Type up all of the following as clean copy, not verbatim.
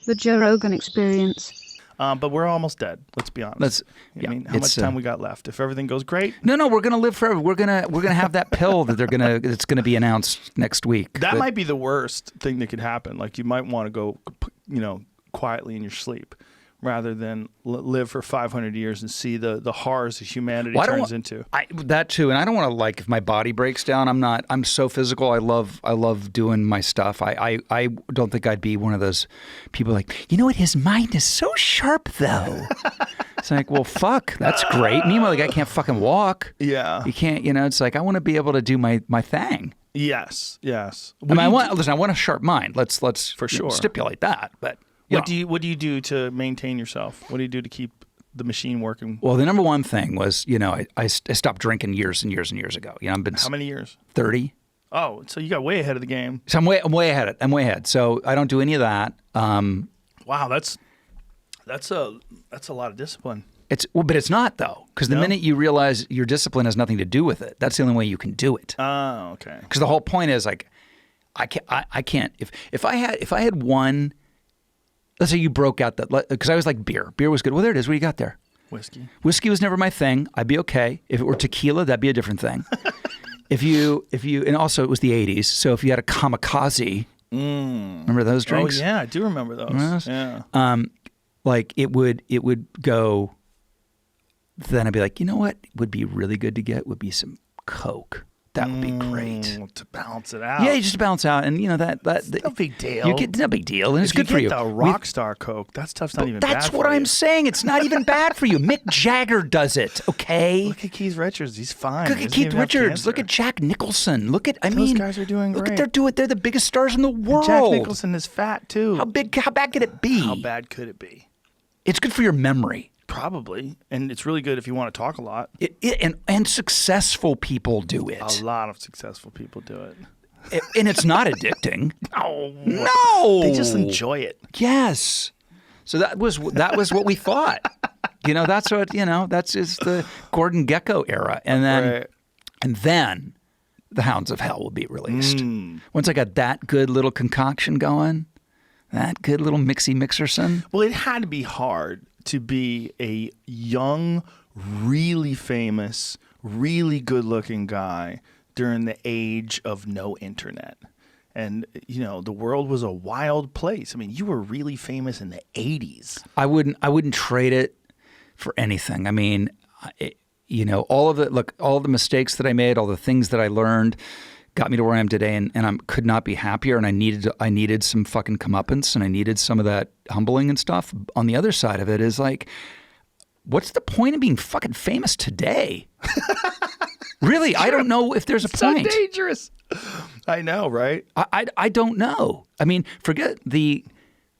The Joe Rogan Experience. But we're almost dead. Let's be honest. I mean, how much time we got left? If everything goes great, no, we're gonna live forever. We're gonna have that pill that it's gonna be announced next week. That might be the worst thing that could happen. Like you might want to go, quietly in your sleep, rather than live for 500 years and see the horrors that humanity turns into. That too, and I don't want to if my body breaks down. I'm so physical. I love doing my stuff. I don't think I'd be one of those people like, you know what, his mind is so sharp though. It's like, well, fuck, that's great. Meanwhile, the guy can't fucking walk. Yeah. You can't, it's like, I want to be able to do my thing. Yes. I want a sharp mind. Let's for sure stipulate that, but. What do you do to maintain yourself? What do you do to keep the machine working? Well, the number one thing was, I stopped drinking years and years and years ago. I've been how many years? 30. Oh, so you got way ahead of the game. So I'm way ahead. I'm way ahead. So I don't do any of that. Wow, that's a lot of discipline. But it's not though, because the minute you realize your discipline has nothing to do with it, that's the only way you can do it. Oh, okay. Because the whole point is like, I can't. If I had one. Let's say you broke out that, because I was like beer. Beer was good. Well, there it is. What do you got there? Whiskey. Whiskey was never my thing. I'd be okay. If it were tequila, that'd be a different thing. if you, and also it was the 80s. So if you had a kamikaze, remember those drinks? Oh yeah, I do remember those. Yeah. Like it would go. Then I'd be like, you know what would be really good to get would be some Coke. That would be great to balance it out. Yeah, you just balance out, and that's no big deal. No big deal, and it's good for you. If you get the Rockstar Coke, that stuff's not even bad for you. That's what I'm saying. It's not even bad for you. Mick Jagger does it. Okay. Look at Keith Richards. He's fine. Look at Keith Richards. Look at Jack Nicholson. Those guys are doing great. They're the biggest stars in the world. And Jack Nicholson is fat too. How bad could it be? How bad could it be? It's good for your memory. Probably, and it's really good if you want to talk a lot. And successful people do it. A lot of successful people do it. And it's not addicting. No, they just enjoy it. Yes. So that was what we thought. That's what that's just the Gordon Gekko era, and then the Hounds of Hell will be released. Once I got that good little concoction going, that good little mixerson. Well, it had to be hard to be a young, really famous, really good-looking guy during the age of no internet. And, the world was a wild place. I mean, you were really famous in the 80s. I wouldn't trade it for anything. I mean, all of the mistakes that I made, all the things that I learned got me to where I am today, and I could not be happier. And I needed some fucking comeuppance, and I needed some of that humbling and stuff. On the other side of it is like, what's the point of being fucking famous today? Really, I don't know if there's a point. So dangerous. I know, right? I don't know. I mean, forget the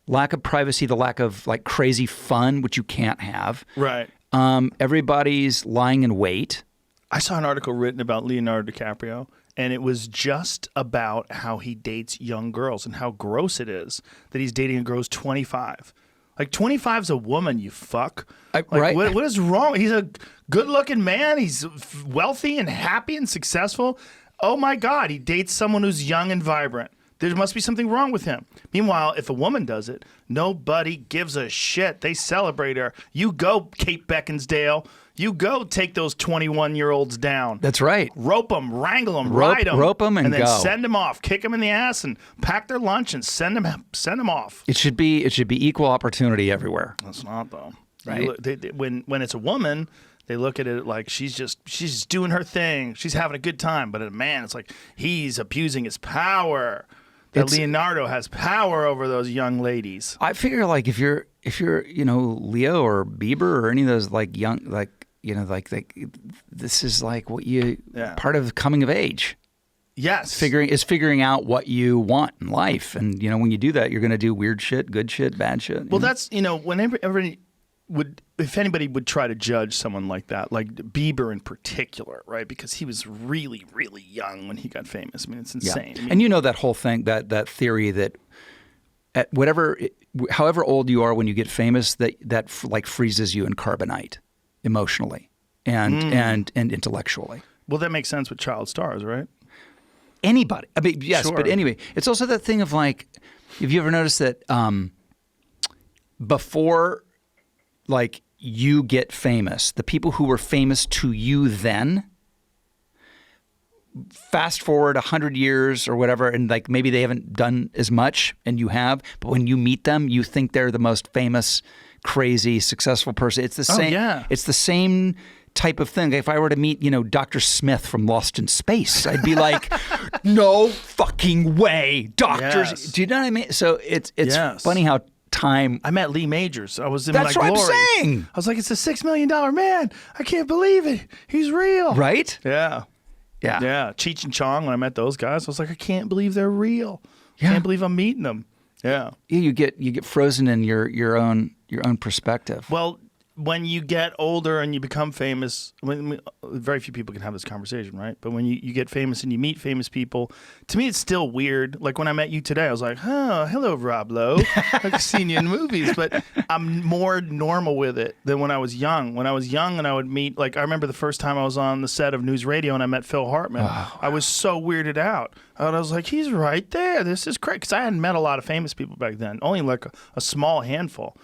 lack of privacy, the lack of like crazy fun, which you can't have. Right. Everybody's lying in wait. I saw an article written about Leonardo DiCaprio, and it was just about how he dates young girls and how gross it is that he's dating a girl who's 25. Like, 25's a woman, you fuck. Right. What is wrong? He's a good-looking man. He's wealthy and happy and successful. Oh, my God. He dates someone who's young and vibrant. There must be something wrong with him. Meanwhile, if a woman does it, nobody gives a shit. They celebrate her. You go, Kate Beckinsdale. You go take those 21-year-olds down. That's right. Rope them, wrangle them, ride them. Rope them and then go. Send them off. Kick them in the ass and pack their lunch and send them off. It should be equal opportunity everywhere. It's not, though. Right. When it's a woman, they look at it like she's doing her thing. She's having a good time. But a man, it's like he's abusing his power. Leonardo has power over those young ladies. I figure like if you're Leo or Bieber or any of those like young this is like what you part of coming of age. Yes. Figuring out what you want in life, and when you do that, you're going to do weird shit, good shit, bad shit. Well, that's whenever everybody if anybody would try to judge someone like that, like Bieber in particular, right? Because he was really, really young when he got famous. I mean, it's insane. Yeah. And that whole thing, that theory that at however old you are when you get famous, that like freezes you in carbonite emotionally and intellectually. Well, that makes sense with child stars, right? Anybody. I mean, yes, Sure. But anyway, it's also that thing of like, have you ever noticed that before like you get famous, the people who were famous to you then, fast forward 100 years or whatever, and like maybe they haven't done as much and you have, but when you meet them, you think they're the most famous, crazy, successful person. It's the same. It's the same type of thing. If I were to meet, Dr. Smith from Lost in Space, I'd be like, no fucking way, doctors. Yes. Do you know what I mean? So it's funny how time. I met Lee Majors. I was in That's my what glory. I'm saying. I was like, it's a $6 million man. I can't believe it. He's real. Right? Yeah. Yeah. Yeah. Cheech and Chong, when I met those guys, I was like, I can't believe they're real. Yeah. Can't believe I'm meeting them. Yeah. You get frozen in your own perspective. Well, when you get older and you become famous, very few people can have this conversation, right? But when you get famous and you meet famous people, to me it's still weird. Like when I met you today, I was like, oh, hello, Rob Lowe. I've seen you in movies, but I'm more normal with it than when I was young. When I was young and I would meet, like I remember the first time I was on the set of News Radio and I met Phil Hartman. Oh. I was so weirded out. And I was like, he's right there. This is great. Because I hadn't met a lot of famous people back then, only like a small handful.